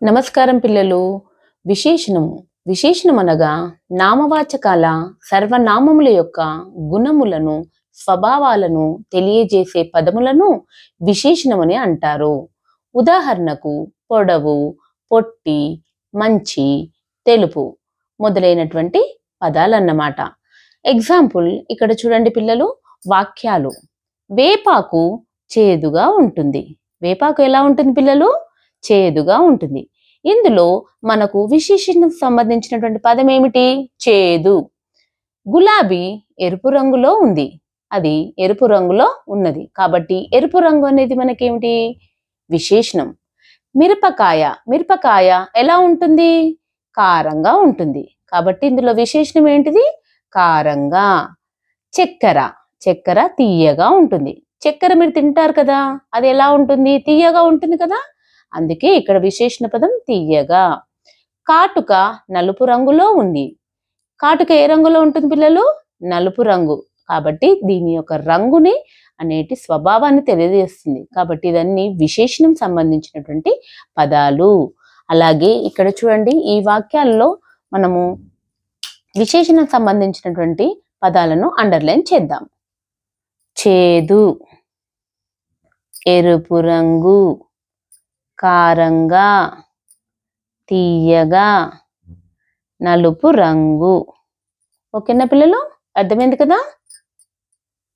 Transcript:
నమస్కారం పిల్లలు. విశేషణము విశేషణం అనగా నామవాచకాల సర్వనామముల యొక్క గుణములను స్వభావాలను తెలియజేసే పదములను విశేషణమని అంటారు. ఉదాహరణకు పొడవు, పొట్టి, మంచి, తెలుపు మొదలైనటువంటి పదాలన్నమాట. ఎగ్జాంపుల్ ఇక్కడ చూడండి పిల్లలు, వాక్యాలు. వేపాకు చేదుగా ఉంటుంది. వేపాకు ఎలా ఉంటుంది పిల్లలు? చేదుగా ఉంటుంది. ఇందులో మనకు విశేషణకు సంబంధించినటువంటి పదం ఏమిటి? చేదు. గులాబీ ఎరుపు రంగులో ఉంది. అది ఎరుపు రంగులో ఉన్నది కాబట్టి ఎరుపు రంగు అనేది మనకేమిటి? విశేషణం. మిరపకాయ మిరపకాయ ఎలా ఉంటుంది? కారంగా ఉంటుంది కాబట్టి ఇందులో విశేషణం ఏంటిది? కారంగా. చక్కెర చక్కెర తీయగా ఉంటుంది. చక్కెర మీరు తింటారు కదా, అది ఎలా ఉంటుంది? తీయగా ఉంటుంది కదా, అందుకే ఇక్కడ విశేషణ పదం తీయగా. కాటుక నలుపు రంగులో ఉంది. కాటుక ఏ రంగులో ఉంటుంది పిల్లలు? నలుపు రంగు. కాబట్టి దీని యొక్క రంగుని అనేటి స్వభావాన్ని తెలియజేస్తుంది. కాబట్టి ఇదన్నీ విశేషణం సంబంధించినటువంటి పదాలు. అలాగే ఇక్కడ చూడండి, ఈ వాక్యాల్లో మనము విశేషణం సంబంధించినటువంటి పదాలను అండర్లైన్ చేద్దాం. చేదు, ఎరుపు రంగు, కారంగా, తీయగా, నలుపు రంగు. ఓకేనా పిల్లలు? అర్థమైంది కదా?